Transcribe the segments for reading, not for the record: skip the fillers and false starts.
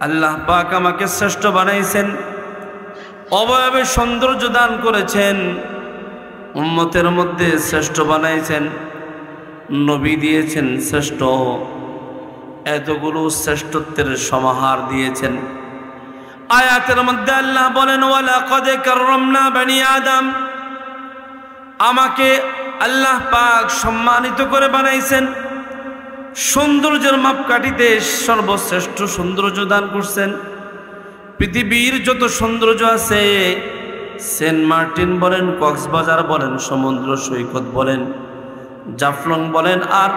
আল্লাহ পাক আমাকে শ্রেষ্ঠ বানাইছেন, অবয়বে সৌন্দর্য দান করেছেন, উম্মতের মধ্যে শ্রেষ্ঠ বানাইছেন, নবী দিয়েছেন শ্রেষ্ঠ, এতগুলো শ্রেষ্ঠত্বের সমাহার দিয়েছেন। আয়াতের মধ্যে আল্লাহ বলেন ওয়ালাকাদ কাররামনা বনি আদম, আমাকে আল্লাহ পাক সম্মানিত করে বানাইছেন, সৌন্দর্যের মাপকাঠিতে সর্বশ্রেষ্ঠ সৌন্দর্য দান করছেন। পৃথিবীর যত সৌন্দর্য আছে, সেন্ট মার্টিন বলেন, কক্সবাজার বলেন, সমুদ্র সৈকত বলেন, জাফলং বলেন, আর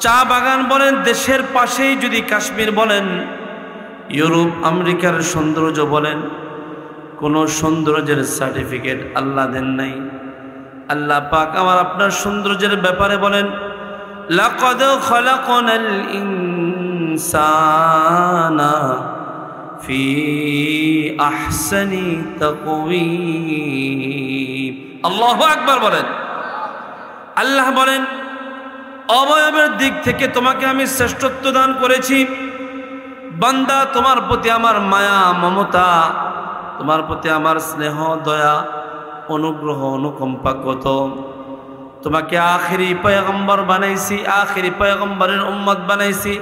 চা বাগান বলেন, দেশের পাশেই যদি কাশ্মীর বলেন, ইউরোপ আমেরিকার সৌন্দর্য বলেন, কোনো সৌন্দর্যের সার্টিফিকেট আল্লাহ দেন নাই। আল্লাহ পাক আমার আপনার সৌন্দর্যের ব্যাপারে বলেন লাকাদ খালাকনাল ইনসানা ফি আহসানি তাকওয়িম। আল্লাহু আকবার বলেন। আল্লাহ বলেন অবয়বের দিক থেকে তোমাকে আমি শ্রেষ্ঠত্ব দান করেছি। বান্দা, তোমার প্রতি আমার মায়া মমতা, তোমার প্রতি আমার স্নেহ দয়া অনুগ্রহ অনুকম্পা কত। তোমাকে আখেরি পয়গম্বর বানাইছি, আখেরি পয়গম্বরের উম্মত বানাইছি।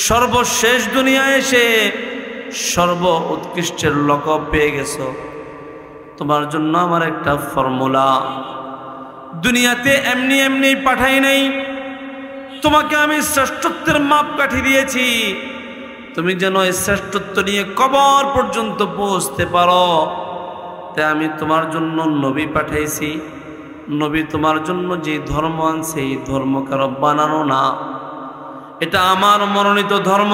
সর্বশেষ দুনিয়ায় এসে সর্ব উৎকৃষ্টের লকব পেয়ে গেছো। তোমার জন্য আমার একটা ফর্মুলা, দুনিয়াতে এমনি এমনি পাঠাই নাই, তোমাকে আমি শ্রেষ্ঠত্বের মাপকাঠি দিয়েছি। তুমি যেন এই শ্রেষ্ঠত্ব নিয়ে কবর পর্যন্ত পৌঁছতে পারো, তাই আমি তোমার জন্য নবী পাঠাইছি। নবী তোমার জন্য যে ধর্ম আনছে এই ধর্ম কারো বানানো না, এটা আমার মনোনীত ধর্ম,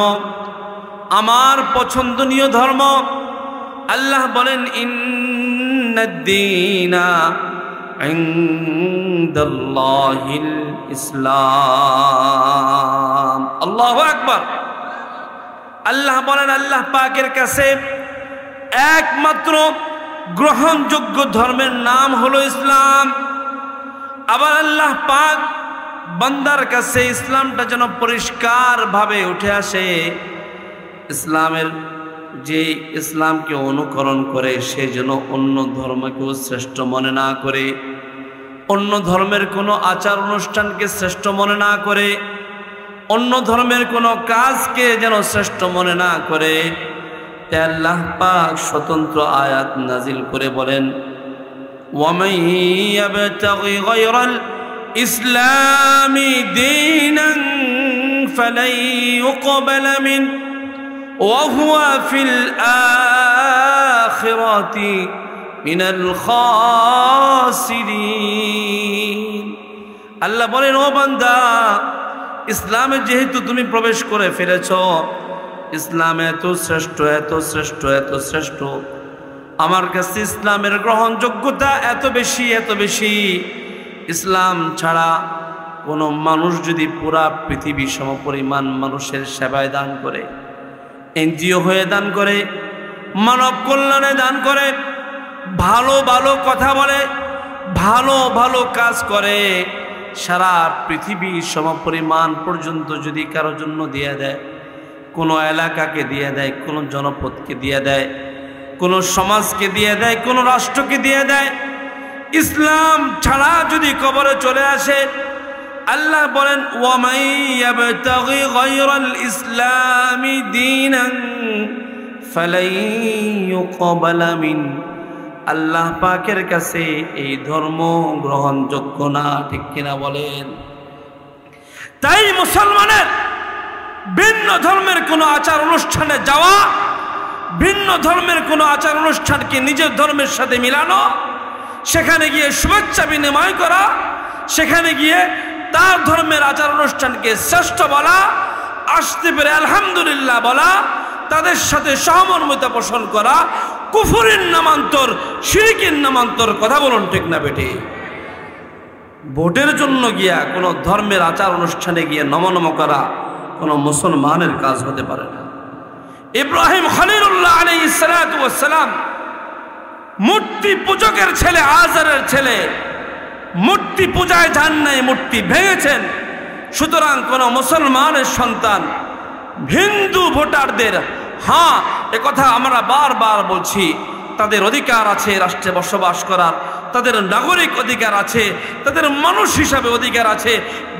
আমার পছন্দনীয় ধর্ম। আল্লাহ বলেন ইন্নাদ-দীনা ইনদাল্লাহিল ইসলাম। আল্লাহু আকবার। আল্লাহ বলেন আল্লাহ পাকের কাছে একমাত্র গ্রহণযোগ্য ধর্মের নাম হলো ইসলাম। আবার আল্লাহ পাক বান্দার কাছে ইসলামটা যেন পরিষ্কার ভাবে উঠে আসে, ইসলামের যে ইসলামকে অনুকরণ করে সে যেন অন্য ধর্মকেও শ্রেষ্ঠ মনে না করে, অন্য ধর্মের কোনো আচার অনুষ্ঠানকে শ্রেষ্ঠ মনে না করে, অন্য ধর্মের কোনো কাজকে যেন শ্রেষ্ঠ মনে না করে। আল্লাহ পাক স্বতন্ত্র আয়াত নাজিল করে বলেন ওয়ামান ইয়াবতাগি গায়রাল ইসলামি দীনান ফালাই ইউকবালা মিন ওয়া হুয়া ফিল আখিরাতি মিনাল খাসিরিন। আল্লাহ বলেন ও বান্দা, ইসলামে যেহেতু তুমি প্রবেশ করে ফেলেছ, ইসলাম এত শ্রেষ্ঠ এত শ্রেষ্ঠ এত শ্রেষ্ঠ, আমার কাছে ইসলামের গ্রহণযোগ্যতা এত বেশি এত বেশি। ইসলাম ছাড়া কোনো মানুষ যদি পুরা পৃথিবী সমপরিমাণ মানুষের সেবায় দান করে, এনজিও হয়ে দান করে, মানব কল্যাণে দান করে, ভালো ভালো কথা বলে, ভালো ভালো কাজ করে, সারা পৃথিবী সমপরিমাণ পর্যন্ত যদি কারো জন্য দিয়ে দেয়, কোনো এলাকাকে দিয়ে দেয়, কোনো জনপদকে দিয়ে দেয়, কোনো সমাজকে দিয়ে দেয়, কোনো রাষ্ট্রকে দিয়ে দেয়, ইসলাম ছাড়া যদি কবরে চলে আসে, আল্লাহ বলেন ওয়ামান ইয়াবতাগি গায়রাল ইসলামি দীনান ফালাই ইউকবালা মিন। আল্লাহ পাকের কাছে এই ধর্ম গ্রহণযোগ্য না, ঠিক কিনা বলেন? তাই মুসলমানের ভিন্ন ধর্মের কোনো আচার অনুষ্ঠানে যাওয়া, ভিন্ন ধর্মের কোনো আচার অনুষ্ঠানকে নিজের ধর্মের সাথে মিলানো, সেখানে গিয়ে শুভেচ্ছা বিনিময় করা, সেখানে গিয়ে তার ধর্মের আচার অনুষ্ঠানকে শ্রেষ্ঠ বলা, আসতে পেরে আলহামদুলিল্লাহ বলা, তাদের সাথে সহমর্মিতা পোষণ করা, কুফরের নামান্তর, শিরকের নামান্তর। কথা বলুন ঠিক না বেটি? ভোটের জন্য গিয়া কোনো ধর্মের আচার অনুষ্ঠানে গিয়ে নমনম করা কোনো মুসলমানের কাজ হতে পারে না। ইব্রাহিম খলিলুল্লাহ আলাইহিস সালাতু ওয়াস সালাম মূর্তি পূজকের ছেলে, আজারের ছেলে, মূর্তি পূজায় যান নাই, মূর্তি ভেঙেছেন। সুতরাং কোন মুসলমানের সন্তান হিন্দু ভোটারদের, হ্যাঁ একথা আমরা বারবার বলছি, তাদের অধিকার আছে রাষ্ট্রে বসবাস করার, তাদের নাগরিক অধিকার আছে, তাদের মানুষ হিসাবে অধিকার আছে,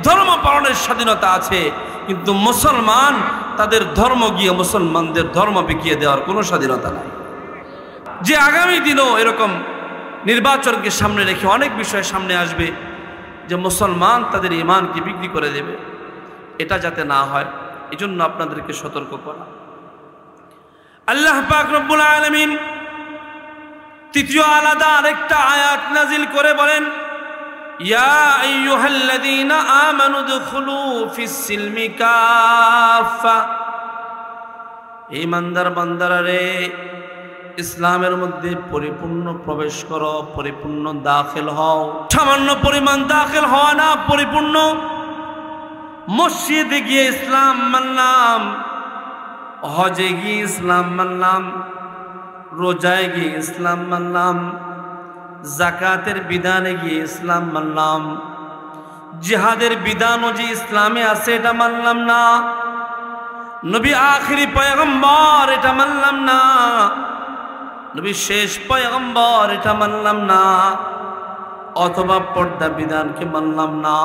ধর্ম পালনের স্বাধীনতা আছে। কিন্তু মুসলমান তাদের ধর্ম গিয়ে মুসলমানদের ধর্ম বিকিয়ে দেওয়ার কোনো স্বাধীনতা নাই। যে আগামী দিনও এরকম নির্বাচনকে সামনে রেখে অনেক বিষয় সামনে আসবে যে মুসলমান তাদের ঈমানকে বিক্রি করে দেবে, এটা যাতে না হয় এজন্য আপনাদেরকে সতর্ক করা। আল্লাহ পাক রব্বুল আলামিন তৃতীয় আলাদা আরেকটা আয়াত নাজিল করে বলেন, ইয়া আইয়ুহাল্লাযীনা আমানু দুখুলু ফিস সিলমি কাফা, ঈমানদার বান্দারা রে, ইসলামের মধ্যে পরিপূর্ণ প্রবেশ করো, পরিপূর্ণ দাখিল হও। সামান্য পরিমাণ দাখিল হওয়া না, পরিপূর্ণ। মসজিদে গিয়ে ইসলাম মানলাম, হজে গিয়ে ইসলাম মানলাম, রোজায় গিয়ে ইসলাম মানলাম, জাকাতের বিধানে গিয়ে ইসলাম মানলাম, জিহাদের বিধানও যে ইসলামে আছে এটা মানলাম না, নবী আখিরি পয়গম্বর এটা মানলাম না, নবী শেষ পয়গম্বর এটা মানলাম না, অথবা পর্দা বিধানকে মানলাম না,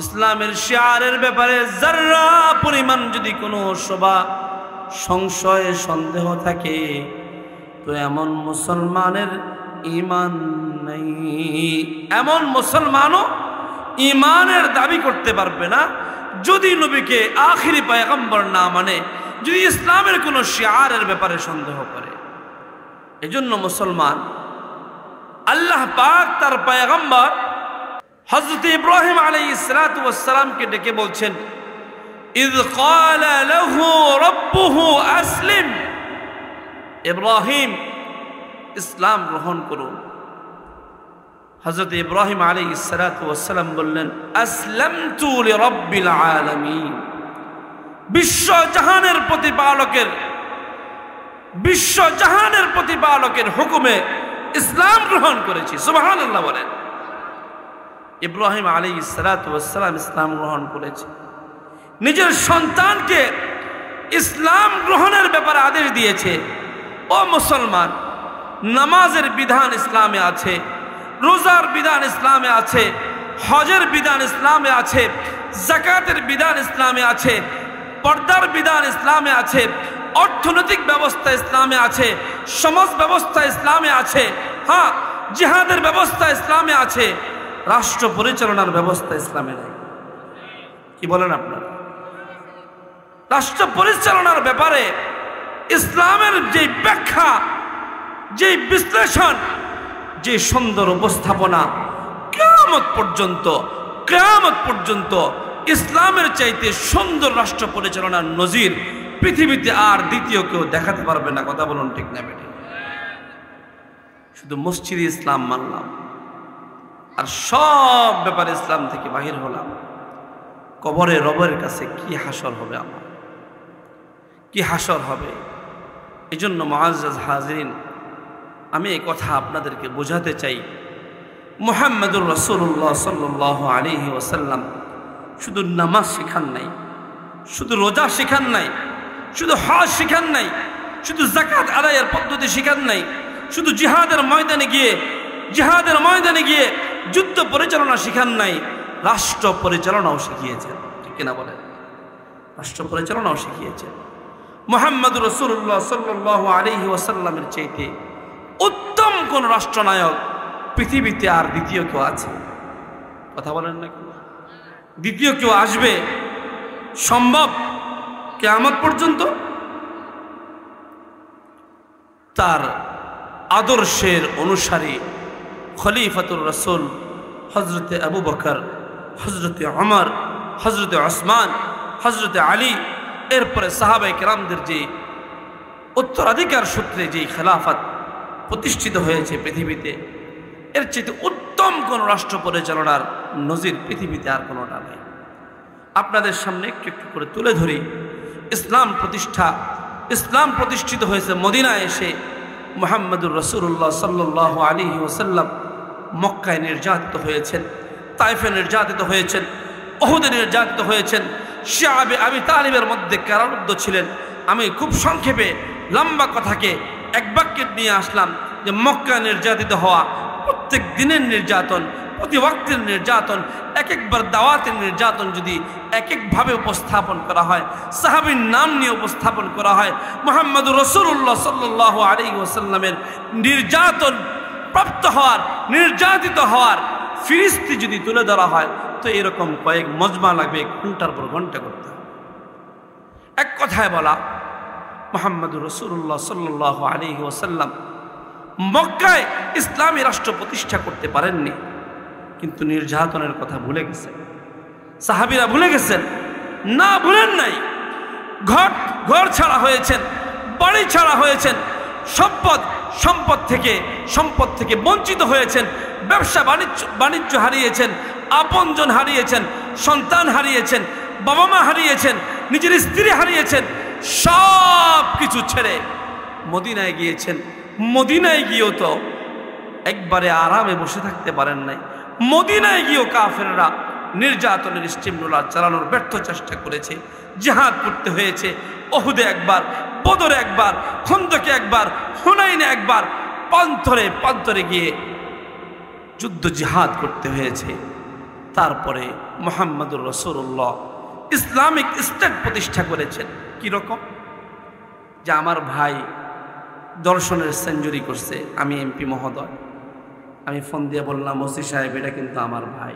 ইসলামের শিয়ারের ব্যাপারে যারা পরিমাণ যদি কোনো শোভা সংশয় সন্দেহ থাকে, তো এমন মুসলমানের ঈমান নেই। এমন মুসলমানও ঈমানের দাবি করতে পারবে না যদি নবীকে আখিরি পয়গম্বর না মানে, যদি ইসলামের কোনো শিয়ারের ব্যাপারে সন্দেহ করে। এজন্য মুসলমান, আল্লাহ পাক তার পয়গম্বর হযরত ইব্রাহিম আলাইহিস সালাতু ওয়াস সালামকে ডেকে বলছেন, ইয ক্বালা লাহু রাব্বুহু আসলিম, ইব্রাহিম ইসলাম গ্রহণ করুন। হযরত ইব্রাহিম আলাইহিস সালাতু ওয়াস সালাম বললেন, আসলামতু লিরাব্বিল আলামিন, বিশ্বজাহানের প্রতিপালকের হুকুমে ইসলাম গ্রহণ করেছি। সুবহানাল্লাহ বলেন। ইব্রাহিম আলাইহিস সালাতু ওয়াস সালাম ইসলাম গ্রহণ করেছে, নিজের সন্তানকে ইসলাম গ্রহণের ব্যাপারে আদেশ দিয়েছে। ও মুসলমান, নামাজের বিধান ইসলামে আছে, রোজার বিধান ইসলামে আছে, হজের বিধান ইসলামে আছে, যাকাতের বিধান ইসলামে আছে, পর্দার বিধান ইসলামে আছে, অর্থনৈতিক ব্যবস্থা ইসলামে আছে, সমাজ ব্যবস্থা ইসলামে আছে, হ্যাঁ জিহাদের ব্যবস্থা ইসলামে আছে, রাষ্ট্র পরিচালনার ব্যবস্থা ইসলামে নেই। কি বলেন আপনারা? রাষ্ট্র পরিচালনার ব্যাপারে ইসলামের যে ব্যাখ্যা, যে বিশ্লেষণ, যে সুন্দর উপস্থাপনা, কিয়ামত পর্যন্ত ইসলামের চাইতে সুন্দর রাষ্ট্র পরিচালনার নজির পৃথিবীতে আর দ্বিতীয় কেউ দেখাতে পারবে না। কথা বলুন ঠিক না বেঠিক? শুধু মসজিদে ইসলাম মানলাম আর সব ব্যাপারে ইসলাম থেকে বাহির হলাম, কবরে রবের কাছে কি হাসর হবে, আমার কি হাসর হবে। এই জন্য মুআজ্জাজ হাজিরিন, আমি এই কথা আপনাদেরকে বোঝাতে চাই, মুহাম্মদুর রাসূলুল্লাহ সাল্লাল্লাহু আলাইহি ওয়াসাল্লাম শুধু নামাজ শিখান নাই, শুধু রোজা শিখান নাই, শুধু হজ শিখান নাই, শুধু যাকাত আদায়ের পদ্ধতি শিখান নাই, শুধু জিহাদের ময়দানে গিয়ে যুদ্ধ পরিচালনা শিখান নাই, রাষ্ট্র পরিচালনাও শিখিয়েছেন। ঠিক কিনা বলেন? রাষ্ট্র পরিচালনাও শিখিয়েছেন। মুহাম্মদুর রাসূলুল্লাহ সাল্লাল্লাহু আলাইহি ওয়াসাল্লামের চাইতে উত্তম কোন রাষ্ট্রনায়ক পৃথিবীতে আর দ্বিতীয় কেউ আছে? কথা বলেন না? দ্বিতীয় কেউ আসবে সম্ভব কিয়ামত পর্যন্ত? তার আদর্শের অনুসারী খলিফাতুর রাসূল হযরতে আবু বকর, হযরতে ওমর, হযরতে ওসমান, হযরতে আলী, এরপরে সাহাবায়ে কেরামদের যে উত্তরাধিকার সূত্রে যে খেলাফত প্রতিষ্ঠিত হয়েছে পৃথিবীতে, এর চেয়ে উত্তম কোন রাষ্ট্র পরিচালনার নজির পৃথিবীতে আর কোনোটা নেই। আপনাদের সামনে একটু একটু করে তুলে ধরি। ইসলাম প্রতিষ্ঠিত হয়েছে মদিনায় এসে। মুহাম্মদুর রাসূলুল্লাহ সাল্লাল্লাহু আলাইহি ওয়াসাল্লাম মক্কায় নির্যাতিত হয়েছেন, তায়েফে নির্যাতিত হয়েছেন, উহুদে নির্যাতিত হয়েছেন, শিয়াবে আবি তালিবের মধ্যে কারারুদ্ধ ছিলেন। আমি খুব সংক্ষেপে লম্বা কথাকে এক বাক্যে নিয়ে আসলাম যে মক্কা নির্যাতিত হওয়া, প্রত্যেক দিনের নির্যাতন, প্রতি ওয়াক্তের নির্যাতন, এক একবার দাওয়াতের নির্যাতন যদি এক একভাবে উপস্থাপন করা হয়, সাহাবীর নাম নিয়ে উপস্থাপন করা হয়, মুহাম্মদুর রাসূলুল্লাহ সাল্লাল্লাহু আলাইহি ওয়াসাল্লামের নির্যাতন প্রাপ্ত হওয়ার, নির্যাতিত হওয়ার ফিরিস্তি যদি তুলে ধরা হয়, তো এরকম কয়েক মজমা লাগবে, ঘন্টার পর ঘন্টা করতে হবে। এক কথায় বলা, মুহাম্মদুর রাসূলুল্লাহ সাল্লাল্লাহু আলাইহি ওয়াসাল্লাম মক্কায় ইসলামী রাষ্ট্র প্রতিষ্ঠা করতে পারেননি, কিন্তু নির্যাতনের কথা ভুলে গেছেন। সাহাবীরা ভুলে গেছেন? না, ভুলেন নাই। ঘর ছাড়া হয়েছেন, বাড়ি ছাড়া হয়েছেন, সম্পদ থেকে বঞ্চিত হয়েছেন, ব্যবসা বাণিজ্য হারিয়েছেন, আপনজন হারিয়েছেন, সন্তান হারিয়েছেন, বাবা মা হারিয়েছেন, নিজের স্ত্রী হারিয়েছেন, সব কিছু ছেড়ে মদিনায় গিয়েছেন। মদিনায় গিয়েও তো একবারে আরামে বসে থাকতে পারেন নাই। মদিনায় গিয়েও কাফেররা নির্যাতনের স্টিম রোলার চালানোর ব্যর্থ চেষ্টা করেছে। জিহাদ করতে হয়েছে, ওহুদে একবার, বদরে একবার, খন্দকে একবার, হুনাইনে একবার, প্রান্তরে গিয়ে যুদ্ধ জিহাদ করতে হয়েছে। তারপরে মুহাম্মদুর রাসূলুল্লাহ ইসলামিক স্টেট প্রতিষ্ঠা করেছেন। কি রকম? যে আমার ভাই দর্শনের সেঞ্চুরি করছে, আমি এমপি মহোদয়, আমি ফোন দিয়ে বললাম ওসি সাহেব এটা কিন্তু আমার ভাই।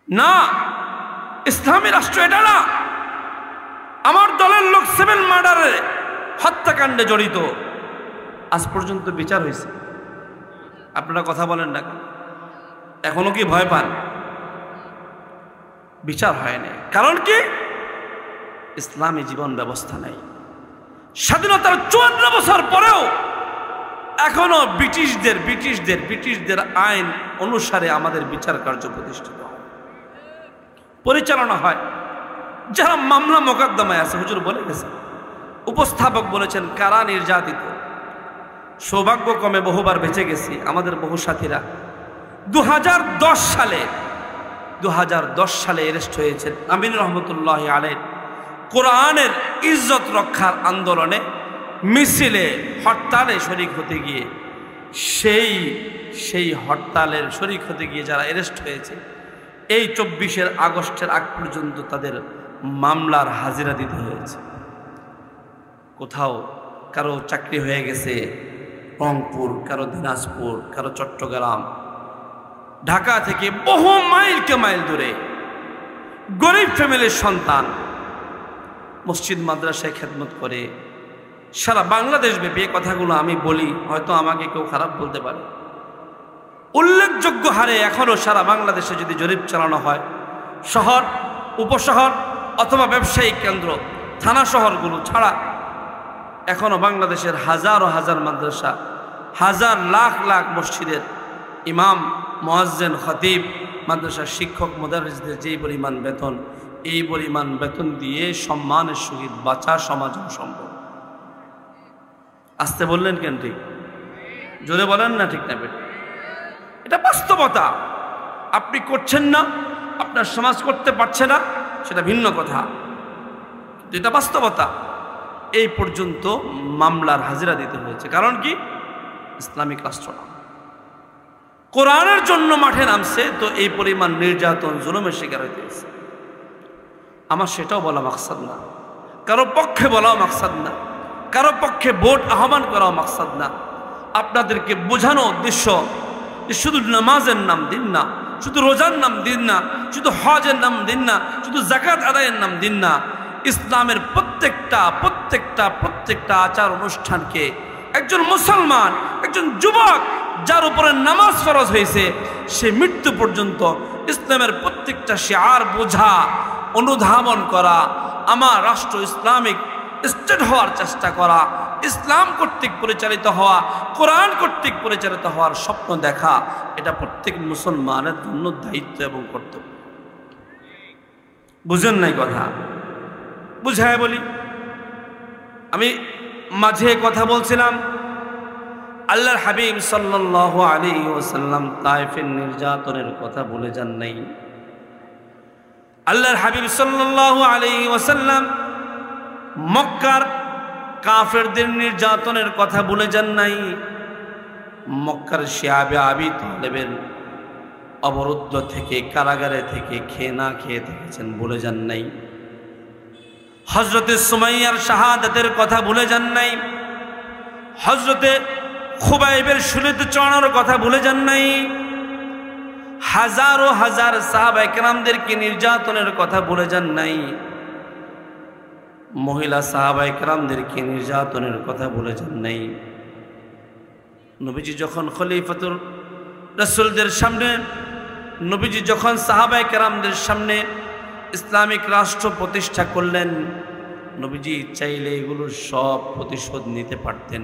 না, ইসলামী রাষ্ট্র এটা না। আমার দলের লোক 7 মার্ডারে, হত্যাকাণ্ডে জড়িত, আজ পর্যন্ত বিচার হয়েছে। আপনারা কথা বলেন না, এখনো কি ভয় পান? বিচার হয়নি। কারণ কি? ইসলামী জীবন ব্যবস্থা নাই। স্বাধীনতার 54 বছর পরেও এখনো ব্রিটিশদের আইন অনুসারে আমাদের বিচার কার্য প্রতিষ্ঠিত হয়, পরিচালনা হয়। যারা মামলা মোকদ্দমায় আছে, হুজুর বলে গেছে, উপস্থাপক বলেছেন কারা নির্যাতিত। সৌভাগ্যক্রমে বহুবার বেঁচে গেছি। আমাদের বহু সাথীরা 2010 সালে অ্যারেস্ট হয়েছেন। আমিন রহমতুল্লাহ আলাইহি কোরআনের ইজ্জত রক্ষার আন্দোলনে, মিছিলে, হরতালে শরীক হতে গিয়ে, সেই হরতালের শরীক হতে গিয়ে যারা অ্যারেস্ট হয়েছে, এই 24 আগস্টের আগ পর্যন্ত তাদের মামলার হাজিরা দিতে হয়েছে। কোথাও কারো চাকরি হয়ে গেছে রংপুর, কারো দিনাজপুর, কারো চট্টগ্রাম, ঢাকা থেকে বহু মাইলকে মাইল দূরে, গরিব ফ্যামিলির সন্তান, মসজিদ মাদ্রাসায় খেদমত করে সারা বাংলাদেশ ব্যাপী। এই কথাগুলো আমি বলি, হয়তো আমাকে কেউ খারাপ বলতে পারে। উল্লেখযোগ্য হারে এখনও সারা বাংলাদেশে যদি জরিপ চালানো হয়, শহর, উপশহর অথবা ব্যবসায়িক কেন্দ্র, থানা শহরগুলো ছাড়া এখনও বাংলাদেশের হাজার মাদ্রাসা, হাজার লাখ মসজিদের ইমাম, মুয়াজ্জিন, খতিব, মাদ্রাসার শিক্ষক, মুদাররিসদের যেই পরিমাণ বেতন, এই পরিমাণ বেতন দিয়ে সম্মানের সহিত বাঁচা সমাজ সম্ভব। আসতে বললেন কেন? ঠিক জোরে বলেন না, ঠিক না বেটা? এটা বাস্তবতা। আপনি করছেন না, আপনার সমাজ করতে পারছে না, সেটা ভিন্ন কথা, কিন্তু এটা বাস্তবতা। এই পর্যন্ত মামলার হাজিরা দিতে হয়েছে। কারণ কি? ইসলামিক রাষ্ট্র না, কোরআনের জন্য মাঠে নামছে, তো এই পরিমাণ নির্যাতন, জুলুমের শিকার হইতে হয়েছে। আমার সেটাও বলা মাকসাদ না, কারো পক্ষে বলাও মাকসাদ না, কারো পক্ষে ভোট আহ্বান করাও মাকসাদ না। আপনাদেরকে বোঝানো উদ্দেশ্য যে শুধু নামাজের নাম দিন না, শুধু রোজার নাম দিন না, শুধু হজের নাম দিন না, শুধু যাকাত আদায়ের নাম দিন না। ইসলামের প্রত্যেকটা আচার অনুষ্ঠানকে একজন মুসলমান, একজন যুবক যার উপরে নামাজ ফরজ হয়েছে, সে মৃত্যু পর্যন্ত ইসলামের প্রত্যেকটা শিআর বোঝা, অনুধাবন করা, আমার রাষ্ট্র ইসলামিক স্টেট হওয়ার চেষ্টা করা, ইসলাম কর্তৃক পরিচালিত হওয়া, কোরআন কর্তৃক পরিচালিত হওয়ার স্বপ্ন দেখা, এটা প্রত্যেক মুসলমানের জন্য দায়িত্ব এবং কর্তব্য। বুঝেন নাই কথা? বুঝায় বলি। আমি মাঝে কথা বলছিলাম, আল্লাহর হাবিব সাল্লাল্লাহু আলাইহি ওয়াসাল্লাম তায়েফের নির্যাতনের কথা বলে যান নাই। আল্লাহর হাবিব সাল্লাল্লাহু আলাইহি ওয়াসাল্লাম মক্কার কাফেরদের নির্যাতনের কথা ভুলে যান নাই। মক্কার শিয়াবে আবি তালেবের অবরুদ্ধ থেকে, কারাগারে থেকে, খেয়ে না খেয়ে থেকেছেন, ভুলে যান নাই। হযরতে সুমাইয়ার শাহাদাতের কথা ভুলে যান নাই। হযরতে খুবাইবের শুলিতে চড়ানোর কথা ভুলে যান নাই। হাজারো হাজার সাহাবা একরামদেরকে নির্যাতনের কথা ভুলে যান নাই। মহিলা সাহাবা একরামদেরকে নির্যাতনের কথা ভুলে যান নাই। নবীজি যখন খলিফাতুর রাসূলদের সামনে, নবীজি যখন সাহাবা একরামদের সামনে ইসলামিক রাষ্ট্র প্রতিষ্ঠা করলেন, নবীজি চাইলে এগুলো সব প্রতিশোধ নিতে পারতেন।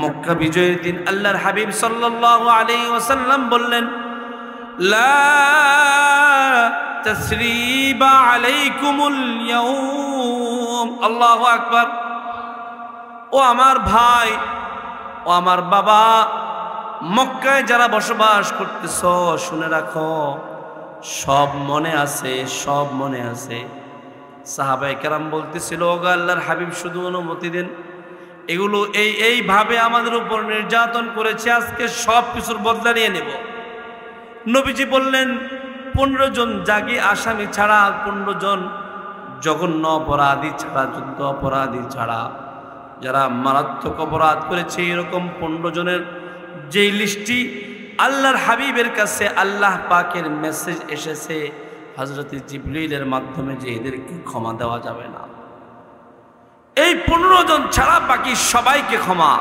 মক্কা বিজয়ের দিন আল্লাহর হাবিব সাল্লাল্লাহু আলাইহি ওয়াসাল্লাম বললেন, লা তাসরিবা আলাইকুমুল ইয়াউম। আল্লাহু আকবার। ও আমার ভাই, ও আমার বাবা, মক্কায় যারা বসবাস করতেছ, শুনে রাখো, সব মনে আছে, সব মনে আছে। সাহাবায়ে কেরাম বলতেছিল, ওগো আল্লাহর হাবিব, শুধু অনুমতি দেন, এগুলো এইভাবে আমাদের উপর নির্যাতন করেছে, আজকে সব কিছুর বদলা নিয়ে নেব। নবীজি বললেন, 15 জন জাগি আসামি ছাড়া, 15 জন জঘন্য অপরাধী ছাড়া, যুদ্ধ অপরাধী ছাড়া, যারা মারাত্মক অপরাধ করেছে, এরকম 15 জনের যেই লিস্টটি আল্লাহর হাবিবের কাছে আল্লাহ পাকের মেসেজ এসেছে হযরতে জিবরিলের মাধ্যমে, যে এদেরকে ক্ষমা দেওয়া যাবে না। এই 15 জন ছাড়া বাকি সবাইকে ক্ষমা।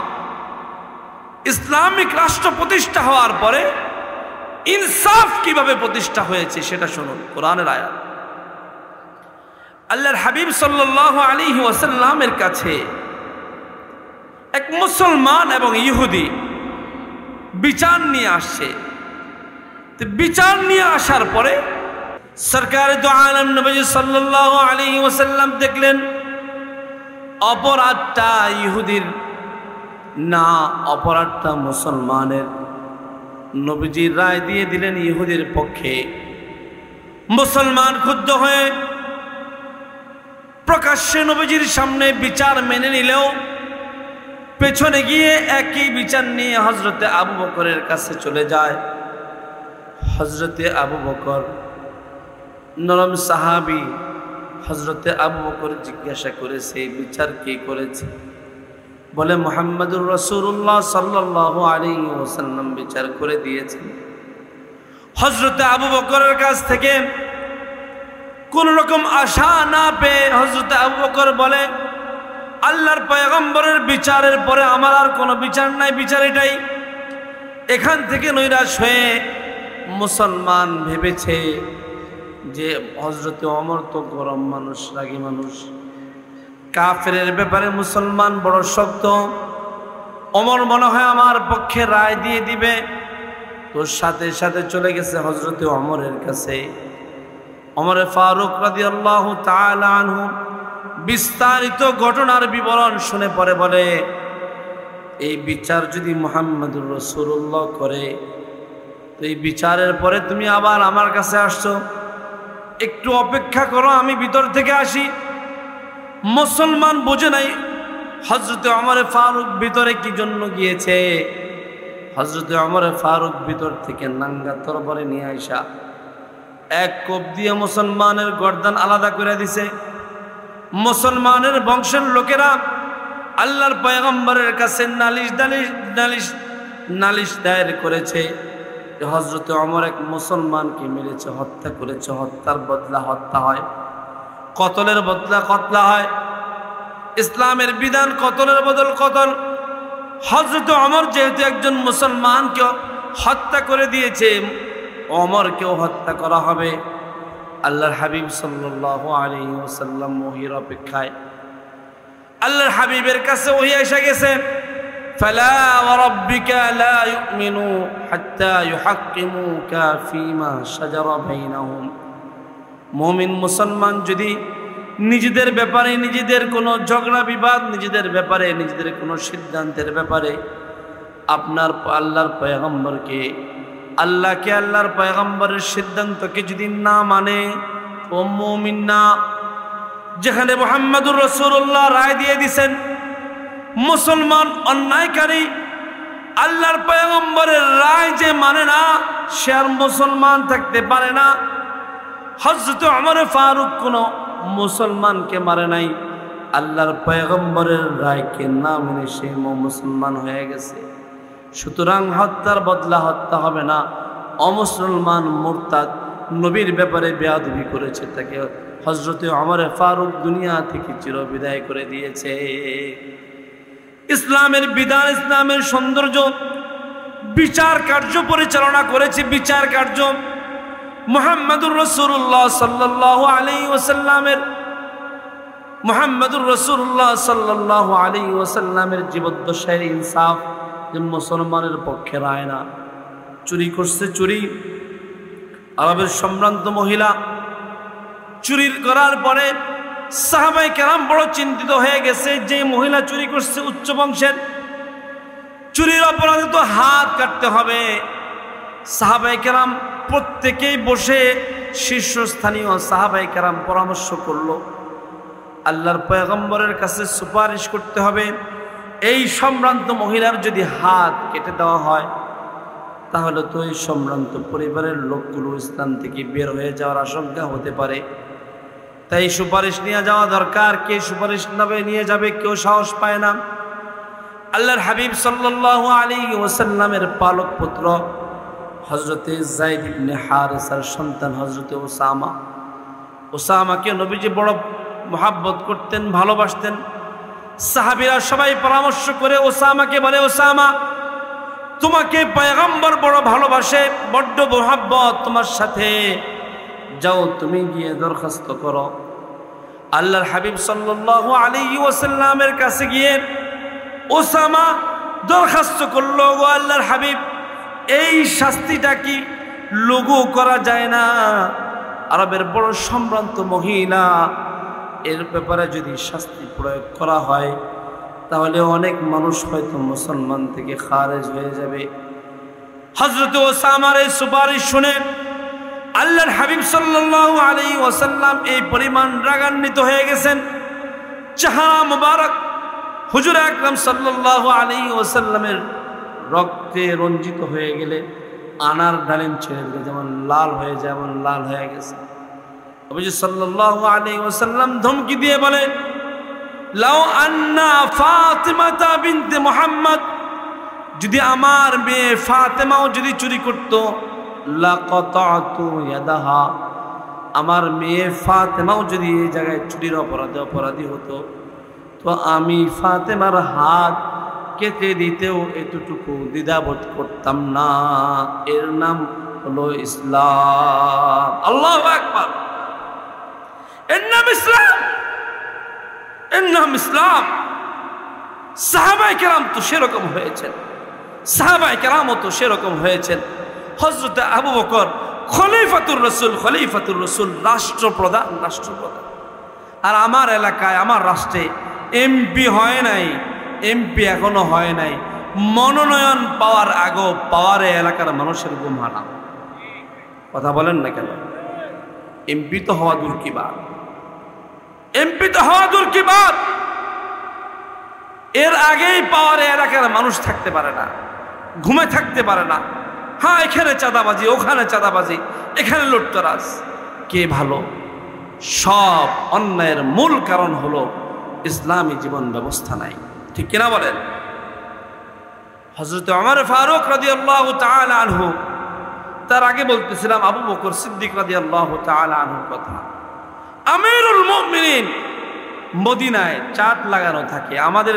ইসলামিক রাষ্ট্র প্রতিষ্ঠা হওয়ার পরে ইনসাফ কিভাবে প্রতিষ্ঠা হয়েছে সেটা শুনুন, কোরআনের আয়াত। আল্লাহর হাবিব সাল্লাল্লাহু আলাইহি ওয়াসাল্লামের কাছে এক মুসলমান এবং ইহুদি বিচার নিয়ে আসছে। বিচার নিয়ে আসার পরে সরকার দু আলম নবী সাল্লাল্লাহু আলাইহি ওয়াসাল্লাম দেখলেন অপরাধটা ইহুদির না, অপরাধটা মুসলমানের। নবীজি রায় দিয়ে দিলেন ইহুদির পক্ষে। মুসলমান ক্ষুব্ধ হয়ে প্রকাশ্যে নবীজির সামনে বিচার মেনে নিলেও পেছনে গিয়ে একই বিচার নিয়ে হযরতে আবু বকরের কাছে চলে যায়। হযরতে আবু বকর নরম সাহাবী, হযরতে আবু বকর জিজ্ঞাসা করেছে, বিচার কে করেছে? বলে মুহাম্মদুর রাসূলুল্লাহ সাল্লাল্লাহু আলাইহি ওয়াসাল্লাম বিচার করে দিয়েছেন। হযরতে আবু বকরের কাছ থেকে কোন রকম আশা না পেয়ে হযরতে আবু বকর বলে, আল্লাহর পয়গম্বরের বিচারের পরে আমার আর কোনো বিচার নাই, বিচার এটাই। এখান থেকে নৈরাশ হয়ে মুসলমান ভেবেছে যে হযরতে ওমর তো গরম মানুষ, রাগী মানুষ, কাফেরের ব্যাপারে মুসলমান বড় শক্ত, ওমর মনে হয় আমার পক্ষে রায় দিয়ে দিবে। তো সাথে সাথে চলে গেছে হযরতে ওমরের কাছে। ওমরে ফারুক রাদিয়াল্লাহু তাআলা আনহু বিস্তারিত ঘটনার বিবরণ শুনে পরে বলে, এই বিচার যদি মুহাম্মদুর রাসূলুল্লাহ করে, তো এই বিচারের পরে তুমি আবার আমার কাছে আসছো, একটু অপেক্ষা করো, আমি ভিতর থেকে আসি। মুসলমান বোঝে নাই হযরতে ওমরে ফারুক ভিতরে কি জন্য গিয়েছে। হযরতে ওমরে ফারুক ভিতর থেকে নাঙ্গা তরবারি নিয়ে আইসা এক কোপ দিয়ে মুসলমানের গর্দান আলাদা করে দিছে। মুসলমানের বংশের লোকেরা আল্লাহর পয়গম্বরের কাছে নালিশ দায়ের করেছে যে হযরতে ওমর এক মুসলমানকে মেরেছে, হত্যা করেছে, হত্যার বদলা হত্যা হয়, কতলের বদলা কতলা হয়। ইসলামের বিধান কতলের বদল কতল। হযরতে ওমর যেহেতু একজন মুসলমানকে হত্যা করে দিয়েছে, ওমরকেও হত্যা করা হবে। আল্লাহর হাবিব সাল্লাল্লাহু আলাইহি ওয়াসাল্লাম ওহীর অপেক্ষায়। আল্লাহর হাবিবের কাছে ওহী এসে গেছে, ফালা ওয়া রাব্বিকা লা ইউমিনু হাত্তা ইউহাক্কিমুকা ফীমা শাজারা বাইনাহুম। মুমিন মুসলমান যদি নিজেদের ব্যাপারে, নিজেদের কোনো ঝগড়া বিবাদ, নিজেদের ব্যাপারে, নিজেদের কোনো সিদ্ধান্তের ব্যাপারে আপনার আল্লাহর পয়গম্বরকে, আল্লাহকে, আল্লাহর পয়গম্বরের সিদ্ধান্তকে যদি না মানে, ও মুমিনা, যেখানে মুহাম্মদুর রাসূলুল্লাহ রায় দিয়ে দিয়েছেন মুসলমান অন্যায়কারী আল্লাহর পয়গম্বরের রায় যে মানে না সে আর মুসলমান থাকতে পারে না। হযরত ওমর ফারুক কোন মুসলমানকে মারে নাই, আল্লাহর পয়গম্বরের রায়কে না মেনে সে মুসলমান হয়ে গেছে। সুতরাং হত্যার বদলা হত্যা হবে না। অমুসলমান মুরতাদ নবীর ব্যাপারে বেয়াদবি করেছে, তাকে হযরত ওমর ফারুক দুনিয়া থেকে চিরবিদায় করে দিয়েছে। ইসলামের বিধান, ইসলামের সৌন্দর্য, বিচার কার্য পরিচালনা করেছে। বিচার কার্য মুহাম্মদুর রাসূলুল্লাহ সাল্লাল্লাহু আলাইহি ওয়াসাল্লামের জীবদ্দশায় ইনসাফ যে মুসলমানের পক্ষে রায় না। চুরি করছে চুরি, আরবের সম্ভ্রান্ত মহিলা চুরি করার পরে সাহাবায়ে কেরাম বড় চিন্তিত হয়ে গেছে যে মহিলা চুরি করছে উচ্চ বংশের, চুরির অপরাধে তো হাত কাটতে হবে। সাহাবায়ে কেরাম প্রত্যেকেই বসে শীর্ষস্থানীয় সাহাবায়ে কেরাম পরামর্শ করলো, আল্লাহর পয়গম্বরের কাছে সুপারিশ করতে হবে, এই সম্ভ্রান্ত মহিলার যদি হাত কেটে দেওয়া হয় তাহলে তো এই সম্ভ্রান্ত পরিবারের লোকগুলো ইসলাম থেকে বের হয়ে যাওয়ার আশঙ্কা হতে পারে। তাই সুপারিশ নিয়ে যাওয়া দরকার। কে সুপারিশ নিয়ে যাবে? কেউ সাহস পায় না। আল্লাহর হাবিব সাল্লাল্লাহু আলাইহি ওয়াসাল্লামের পালক পুত্র হযরতে যায়েদ ইবনে হারেসার সন্তান হযরতে ওসামাকে নবীজি বড় মোহাব্বত করতেন, ভালোবাসতেন। সাহাবীরা সবাই পরামর্শ করে ওসামাকে বলে, ওসামা তোমাকে পয়গম্বর বড় ভালোবাসে, বড্ড মোহাব্বত তোমার সাথে, যাও তুমি গিয়ে দরখাস্ত করো। আল্লাহর হাবিব সাল্লাল্লাহু আলাইহি ওয়াসাল্লামের কাছে গিয়ে ওসামা দরখাস্ত করলো, গো আল্লাহর হাবিব এই শাস্তিটা কি লঘু করা যায় না? আরবের বড় সম্ভ্রান্ত মহিলা, এর ব্যাপারে যদি শাস্তি প্রয়োগ করা হয় তাহলে অনেক মানুষ হয়তো মুসলমান থেকে খারেজ হয়ে যাবে। হযরত ওসামার এই সুপারিশ শুনে আল্লাহর হাবিব সাল্লাল্লাহু আলাইহি ওয়াসাল্লাম এই পরিমাণ রাগান্বিত হয়ে গেছেন, চেহারা মুবারক হুজুর আকরাম সাল্লাল্লাহু আলাইহি ওয়াসাল্লামের রক্তে রঞ্জিত হয়ে গেলে আনার ডালিম ছেড়ে দিলে যেমন লাল হয়ে যায় এমন লাল হয়ে গেছে। নবী সাল্লাল্লাহু আলাইহি ওয়াসাল্লাম ধমকি দিয়ে বলেন, লাউ আন্না ফাতিমাতা বিনতে মুহাম্মদ, যদি আমার মেয়ে ফাতেমাও যদি চুরি করত, লাকাতাতু ইয়াদাহা, আমার মেয়ে ফাতেমাও যদি এই জায়গায় চুরির অপরাধী হতো তো আমি ফাতেমার হাত কেটে দিতেও এতটুকু দ্বিধাবোধ করতাম না। এর নাম হলো ইসলাম। আল্লাহু আকবার। এর নাম ইসলাম, এর নাম ইসলাম। সাহাবায়ে কেরাম তো সেরকম হয়েছেন, সাহাবায়ে কেরামও তো সেরকম হয়েছেন। হযরত আবু বকর খলিফাতুর রাসূল, রাষ্ট্রপ্রধান। আর আমার এলাকায়, আমার রাষ্ট্রে এমপি হয় নাই, এমপি এখনো হয় নাই। মনোনয়ন পাওয়ার আগেও পাওয়ারে এলাকার মানুষের ঘুম হারাম। কথা বলেন না কেন? এমপি তো হওয়া দূর কি বাত, এমপি তো হওয়া দূর কি বাত, এর আগেই পাওয়ারে এলাকার মানুষ থাকতে পারে না, ঘুমে থাকতে পারে না। হ্যাঁ, এখানে চাঁদাবাজি, ওখানে চাঁদাবাজি, এখানে লুটতরাজ। কে ভালো? সব অন্যায়ের মূল কারণ হলো ইসলামী জীবন ব্যবস্থা নাই। ঠিক কিনা বলেন? হযরত ওমর ফারুক রাদিয়াল্লাহু তাআলা আনহু, তার আগে বলতেছিলাম আবু বকর সিদ্দিক রাদিয়াল্লাহু তাআলা আনহুর কথা। আমিরুল মুমিনিন মদিনায় চার্ট লাগানো থাকে। আমাদের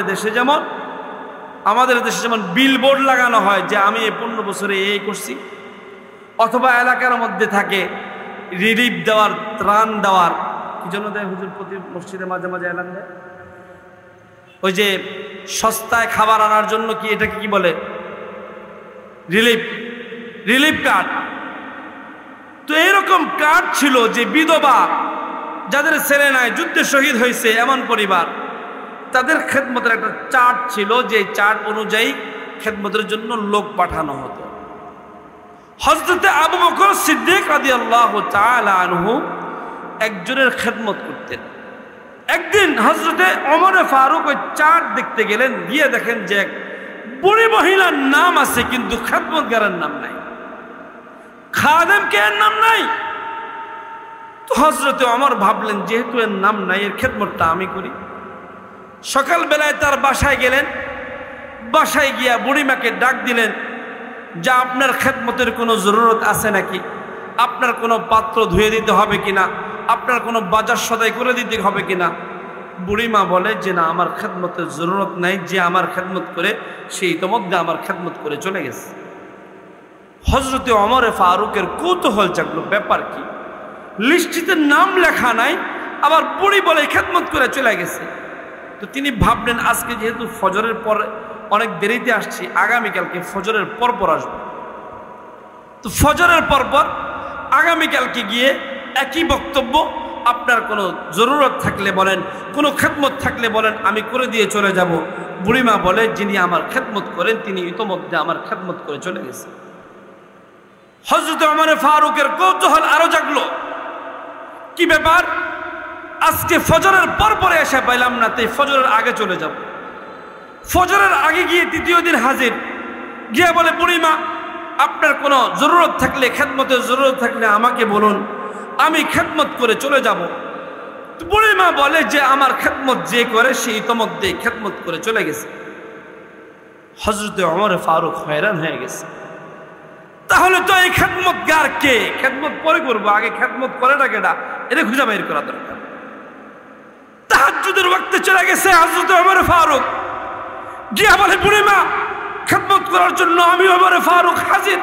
দেশে যেমন বিলবোর্ড লাগানো হয় যে আমি এই 15 বছরে এই করছি, অথবা এলাকার মধ্যে থাকে রিলিফ দেওয়ার, ত্রাণ দেওয়ার। কি জন্য দেয় হুজুর? প্রতি মসজিদে মাঝে মাঝে এলান দেয়, ওই যে সস্তায় খাবার আনার জন্য। কি এটাকে কি বলে? Relief card. তো এরকম কার্ড ছিল যে বিধবা, যাদের ছেলে নাই, যুদ্ধে শহীদ হয়েছে এমন পরিবার, তাদের খেদমতের একটা চার্ট ছিল, যে চার্ট অনুযায়ী খেদমতের জন্য লোক পাঠানো হতো। হযরত আবু বকর সিদ্দিক রাদিয়াল্লাহু তাআলা আনহু একজনের খেদমত করতেন। একদিন হযরতে ওমর ফারুক ওই চাঁদ দেখতে গেলেন, গিয়ে দেখেন যে এক বুড়ি মহিলার নাম আছে কিন্তু খেদমতগারের নাম নাই, খাদেম কে এর নাম নাই। তো হযরতে ওমর ভাবলেন যেহেতু এর নাম নাই, এর খেদমতটা আমি করি। সকালবেলায় তার বাসায় গেলেন, বাসায় গিয়া বুড়িমাকে ডাক দিলেন যে আপনার খেদমতের কোনো জরুরত আছে নাকি, আপনার কোনো পাত্র ধুয়ে দিতে হবে কিনা, আপনার কোনো বাজার সদাই করে দিতে হবে কিনা। বুড়িমা বলে যে না, আমার খেদমতের জরুরত নাই, যে আমার খেদমত করে সে ইতোমধ্যে আমার খেদমত করে চলে গেছে। হযরতে ওমর ফারুকের কৌতূহল জাগলো, ব্যাপার কি, লিস্টিতে নাম লেখা নাই, আবার বুড়ি বলে খেদমত করে চলে গেছে। তো তিনি ভাবলেন আজকে যেহেতু ফজরের পর অনেক দেরিতে আসছি, আগামীকালকে ফজরের পর আসবো। তো ফজরের পর আগামীকালকে গিয়ে একই বক্তব্য, আপনার কোনো জরুরত থাকলে বলেন, কোনো খেদমত থাকলে বলেন, আমি করে দিয়ে চলে যাব। বুড়িমা বলে যিনি আমার খেদমত করেন তিনি ইতোমধ্যে আমার খেদমত করে চলে গেছে। হযরত ওমর ফারুকের কৌতূহল আরো জাগলো, কি ব্যাপার, আজকে ফজরের পরে এসে পাইলাম না, তাই ফজরের আগে চলে যাব। ফজরের আগে গিয়ে তৃতীয় দিন হাজির, গিয়ে বলে বুড়িমা আপনার কোনো জরুরত থাকলে, খেদমতের জরুরত থাকলে আমাকে বলুন, আমি খেদমত করে চলে যাব। বুড়িমা বলে যে আমার খেদমত যে করে সে ইতোমধ্যে খেদমত করে চলে গেছে। হযরতে ওমর ফারুক হয়রান হয়ে গেছে, তাহলে তো এই খেদমতগার কে, খেদমত পরে করবো, আগে খেদমত করে না কেডা, এটা খুঁজে বের করা দরকার। তাহাজ্জুদের ওয়াক্তে চলে গেছে হযরতে ওমর ফারুক, গিয়া বলে বুড়িমা খেদমত করার জন্য আমি ওমর ফারুক হাজির,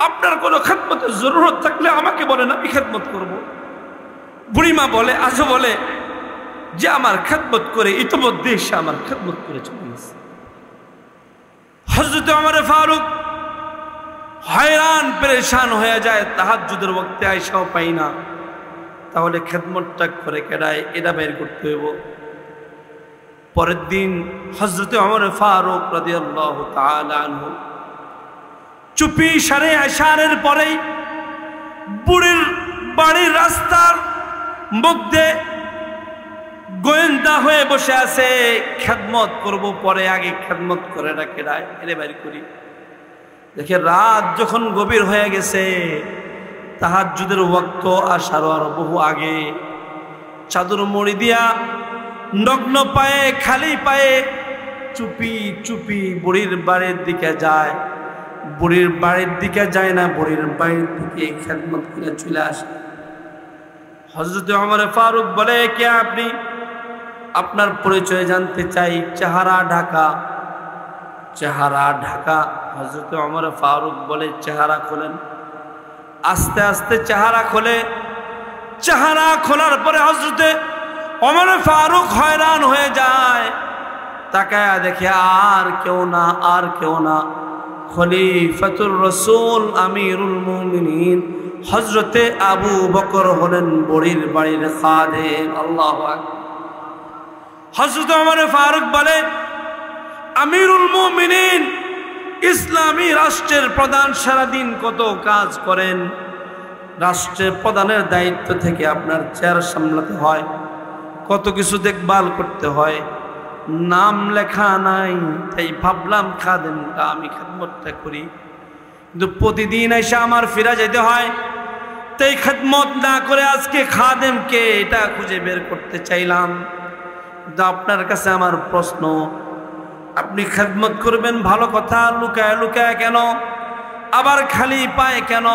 আপনার কোনো খেদমতের জরুরত থাকলে আমাকে বলেন, আমি খেদমত করব। বুড়িমা বলে, আজও বলে যে আমার খেদমত করে ইতোমধ্যে সে আমার খেদমত করে চলে গেছে। হযরতে ওমর ফারুক হয়রান পেরেশান হয়ে যায়, তাহাজ্জুদের ওয়াক্তে আইসাও পাই না, তাহলে খেদমতটা করে কেডায় এটা বের করতে হইব। পরের দিন হযরতে ওমর ফারুক রাদিয়াল্লাহু তাআলা আনহু চুপি সারে আশারের পরেই বুড়ির বাড়ির রাস্তার মধ্যে গোয়েন্দা হয়ে বসে আছে, খেদমত করব পরে, আগে খেদমত করে না কেডায় এরে বের করি। দেখে রাত যখন গভীর হয়ে গেছে, তাহাজ্জুদের ওয়াক্ত আসার আর বহু আগে, চাদর মুড়ি দিয়া নগ্ন পায়ে, খালি পায়ে চুপি চুপি বুড়ির বাড়ির দিকে যায়। বুড়ির বাড়ির দিকে যায় না, বুড়ির বাড়ির দিকে খেদমত করে চলে আসে। হযরতে ওমর ফারুক বলে, কে আপনি, আপনার পরিচয় জানতে চাই। চেহারা ঢাকা, চেহারা ঢাকা। হযরতে ওমর ফারুক বলে চেহারা খোলেন। আস্তে আস্তে চেহারা খোলে। চেহারা খোলার পরে হযরতে ওমর ফারুক হয়রান হয়ে যায়, তাকায়া দেখে আর কেউ না, আর কেউ না, খলিফাতুর রাসূল আমিরুল মুমিনিন হযরতে আবু বকর হলেন বুড়ির বাড়ির খাদেম। আল্লাহু আকবার। হযরতে ওমর ফারুক বলে, আমিরুল মুমিনিন ইসলামী রাষ্ট্রের প্রধান, সারাদিন কত কাজ করেন, রাষ্ট্রের প্রধানের দায়িত্ব থেকে আপনার চেয়ার সামলাতে হয়, কত কিছু দেখভাল করতে হয়, নাম লেখা নাই, তাই ভাবলাম খাদেমটা আমি খেদমতটা করি, কিন্তু প্রতিদিন এসে আমার ফিরা যেতে হয়, তাই খেদমত না করে আজকে খাদেমকে এটা খুঁজে বের করতে চাইলাম। কিন্তু আপনার কাছে আমার প্রশ্ন, আপনি খেদমত করবেন ভালো কথা, লুকায় লুকায় কেন, আবার খালি পায় কেন?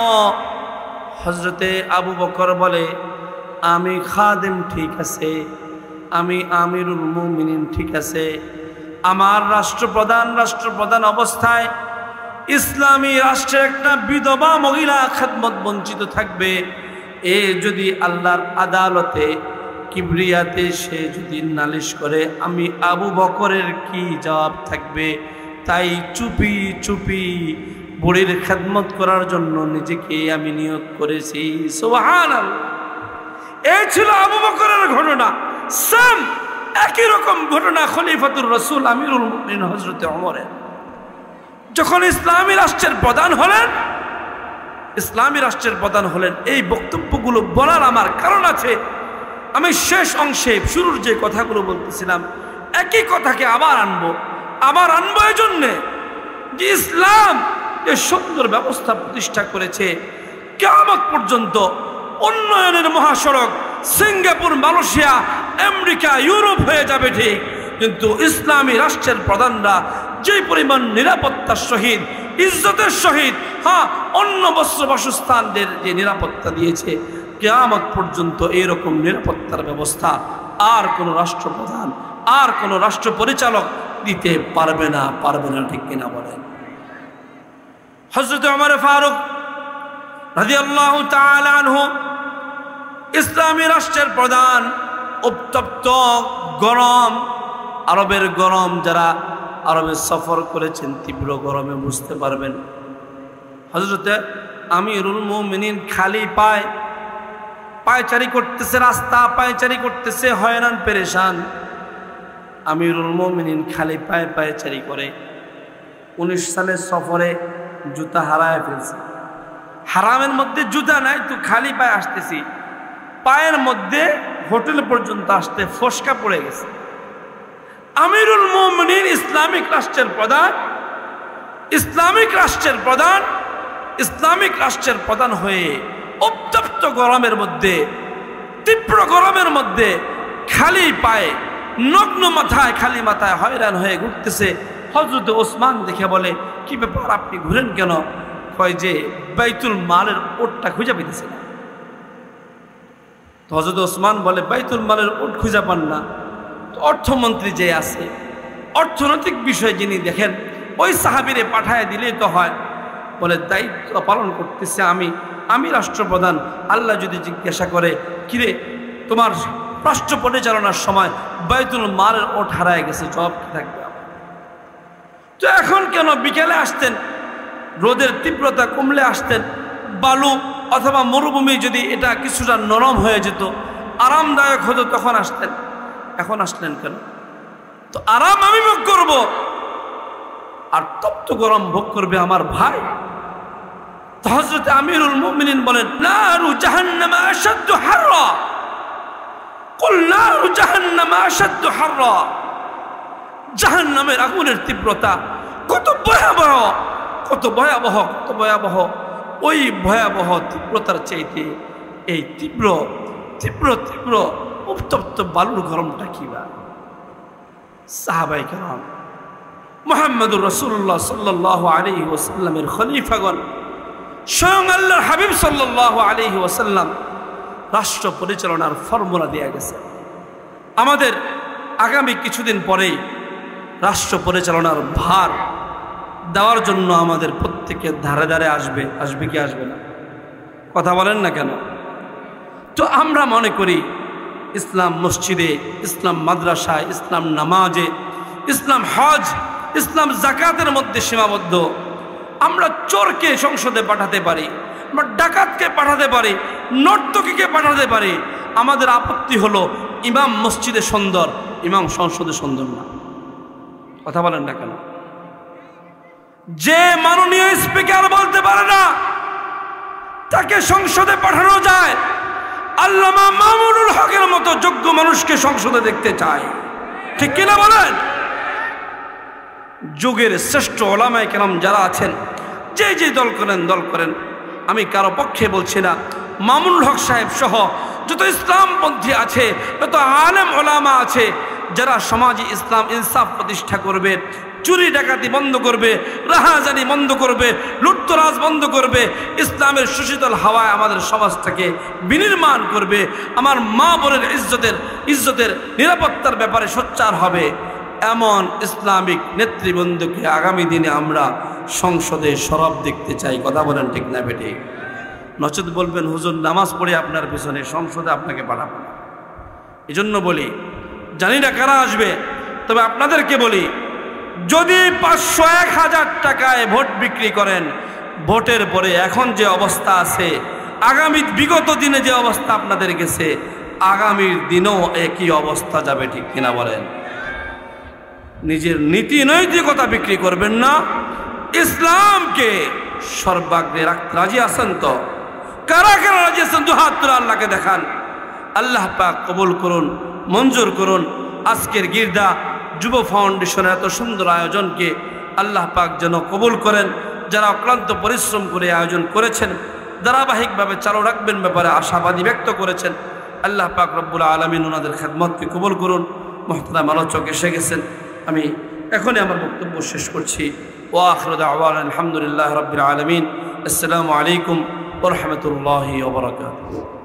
হযরতে আবু বকর বলে, আমি খাদেম ঠিক আছে, আমি আমিরুল মুমিনিন ঠিক আছে, আমার রাষ্ট্রপ্রধান অবস্থায় ইসলামী রাষ্ট্রের একটা বিধবা মহিলা খেদমত বঞ্চিত থাকবে, এ যদি আল্লাহর আদালতে কিবরিয়াতে সে যদি নালিশ করে, আমি আবু বকরের কি জবাব থাকবে? তাই চুপি চুপি বুড়ির খেদমত করার জন্য নিজেকে আমি নিয়োগ করেছি। সুবহানাল্লাহ। এই ছিল আবু বকরের ঘটনা। সেম একই রকম ঘটনা খলিফাতুর রাসূল আমিরুল মুমিনিন হযরতে ওমরের। যখন ইসলামী রাষ্ট্রের প্রধান হলেন, ইসলামী রাষ্ট্রের প্রধান হলেন। এই বক্তব্যগুলো বলার আমার কারণ আছে। আমি শেষ অংশে শুরুর যে কথাগুলো বলতেছিলাম, একই কথাকে আবার আনবো এই জন্যে যে ইসলাম যে সুন্দর ব্যবস্থা প্রতিষ্ঠা করেছে, কিয়ামত পর্যন্ত উন্নয়নের মহাসড়ক সিঙ্গাপুর, মালয়েশিয়া, আমেরিকা, ইউরোপ হয়ে যাবে ঠিক, কিন্তু ইসলামী রাষ্ট্রের প্রধানরা যে পরিমাণ নিরাপত্তার সহিত, ইজ্জতের সহিত, অন্য বাসস্থানদের যে নিরাপত্তা দিয়েছে, কিয়ামত পর্যন্ত এরকম নিরাপত্তার ব্যবস্থা আর কোনো রাষ্ট্রপ্রধান, আর কোনো রাষ্ট্র পরিচালক দিতে পারবে না, ঠিক কিনা বলেন? হযরত ওমর ফারুক রাদিয়াল্লাহু তাআলা আনহু ইসলামী রাষ্ট্রের প্রধান। উত্তপ্ত গরম, আরবের গরম, যারা আরবে সফর করেছেন তীব্র গরমে বুঝতে পারবেন। হযরত আমিরুল মুমিনিন খালি পায়চারি করতেছে, রাস্তা পায়চারি করতেছে, হয়রান পেরেশান। আমিরুল মুমিনিন খালি পায়চারি করে। 19 সালের সফরে জুতা হারায় ফেলছে। হারামের মধ্যে জুতা নাই, তো খালি পায়ে আসতেছি, পায়ের মধ্যে হোটেল পর্যন্ত আসতে ফসকা পড়ে গেছে। আমিরুল মুমিনিন ইসলামিক রাষ্ট্রের প্রধান হয়ে উত্তপ্ত গরমের মধ্যে, তীব্র গরমের মধ্যে খালি পায়ে, নগ্ন মাথায়, খালি মাথায় হয়রান হয়ে ঘুরতেছে। হযরত ওসমান দেখে বলে, কি ব্যাপার, আপনি ঘুরেন কেন? কয় যে বাইতুল মালের ওটটা খুঁজে পেতেছে না। হযরত ওসমান বলে, বাইতুল মালের ওট খুঁজে পান না? তো অর্থমন্ত্রী যে আছে, অর্থনৈতিক বিষয় যিনি দেখেন, ওই সাহাবীরে পাঠায় দিলেই তো হয়। বলে, দায়িত্ব পালন করতেছে আমি রাষ্ট্রপ্রধান। আল্লাহ যদি জিজ্ঞাসা করে, কিরে তোমার রাষ্ট্র পরিচালনার সময় বাইতুল মালের ওট হারায় গেছে, জবাব কি থাকবে? তো এখন কেন বিকেলে আসতেন, রোদের তীব্রতা কমলে আসতেন, বালু অথবা মরুভূমি যদি এটা কিছুটা নরম হয়ে যেত, আরামদায়ক হতো, তখন আসতেন। এখন আসলেন কেন? তো আরাম আমি ভোগ করব, আর তপ্ত গরম ভোগ করবে আমার ভাই। তো হযরত আমিরুল মুমিনিন বলেন, নারু জাহান্নাম আশাদ্দু হাররা, কুল নারু জাহান্নাম আশাদ্দু হাররা। জাহান্নামের আগুনের তীব্রতা কত ভয়াবহ, কত ভয়াবহ, কত ভয়াবহ। ওই ভয়াবহ তীব্রতার চাইতে এই তীব্র তীব্র তীব্র উত্তপ্ত বালুর গরমটা কি বা? সাহাবায়ে কেরাম, মুহাম্মদুর রাসূলুল্লাহ সাল্লাল্লাহু আলাইহি ওয়াসাল্লামের খলিফাগণ, স্বয়ং আল্লাহর হাবিব সাল্লাল্লাহু আলাইহি ওয়াসাল্লাম রাষ্ট্র পরিচালনার ফর্মুলা দেয়া গেছে। আমাদের আগামী কিছুদিন পরেই রাষ্ট্র পরিচালনার ভার দেওয়ার জন্য আমাদের প্রত্যেকের ধারে ধারে আসবে কি আসবে না? কথা বলেন না কেন? তো আমরা মনে করি ইসলাম মসজিদে, ইসলাম মাদ্রাসায়, ইসলাম নামাজে, ইসলাম হজ, ইসলাম জাকাতের মধ্যে সীমাবদ্ধ। আমরা চোরকে সংসদে পাঠাতে পারি, আমরা ডাকাতকে পাঠাতে পারি, নর্তকীকে পাঠাতে পারি। আমাদের আপত্তি হলো ইমাম মসজিদে সুন্দর, ইমাম সংসদে সুন্দর না। কথা বলেন না কেন? যে মাননীয় স্পিকার বলতে পারে না, তাকে সংসদে পাঠানো যায়। আল্লামা মামুনুল হকের মতো যোগ্য মানুষকে সংসদে দেখতে চায়, ঠিক কিনা বলেন? যুগের শ্রেষ্ঠ ওলামায়ে কেরাম যারা আছেন, যে দল করেন, আমি কারো পক্ষে বলছি না। মামুনুল হক সাহেব সহ যত ইসলামপন্থী আছে, যত আলেম ওলামা আছে, যারা সমাজে ইসলাম ইনসাফ প্রতিষ্ঠা করবে, চুরি ডাকাতি বন্ধ করবে, রাহাজানি বন্ধ করবে, লুটতরাজ বন্ধ করবে, ইসলামের সুশীতল হাওয়ায় আমাদের সমাজটাকে বিনির্মাণ করবে, আমার মা বোনের ইজ্জতের নিরাপত্তার ব্যাপারে সোচ্চার হবে, এমন ইসলামিক নেতৃবৃন্দকে আগামী দিনে আমরা সংসদে সরব দেখতে চাই। কথা বলেন ঠিক না বেটে? নচেত বলবেন, হুজুর নামাজ পড়ে আপনার পিছনে সংসদে আপনাকে পাঠাবো না। এই জন্য বলি, জানি না কারা আসবে, তবে আপনাদেরকে বলি, যদি 500-1000 টাকায় ভোট বিক্রি করেন, ভোটের পরে এখন যে অবস্থা আছে, আগামী বিগত দিনে যে অবস্থা আপনাদের গেছে, আগামীর দিনেও একই অবস্থা যাবে, ঠিক কিনা বলেন? নিজের নীতি নৈতিকতা বিক্রি করবেন না, ইসলামকে সর্বাগ্রে রাখতে রাজি আছেন তো? কারা কারা রাজি আছেন? দুহাত তুলে আল্লাহকে দেখান। আল্লাহ পাক কবুল করুন, মঞ্জুর করুন। আজকের গির্দা যুব ফাউন্ডেশনের এত সুন্দর আয়োজনকে আল্লাহ পাক যেন কবুল করেন। যারা অক্লান্ত পরিশ্রম করে আয়োজন করেছেন, ধারাবাহিকভাবে চালু রাখবেন ব্যাপারে আশাবাদী ব্যক্ত করেছেন। আল্লাহ পাক রব্বুল আলামিন ওনাদের খেদমতকে কবুল করুন। মুহতারাম আলোচক এসে গেছেন, আমি এখনই আমার বক্তব্য শেষ করছি। ওয়া আখিরু দাওয়ানা আলহামদুলিল্লাহি রাব্বিল আলামিন। আসসালামু আলাইকুম ওয়া রাহমাতুল্লাহি ওয়া বারাকাতুহু।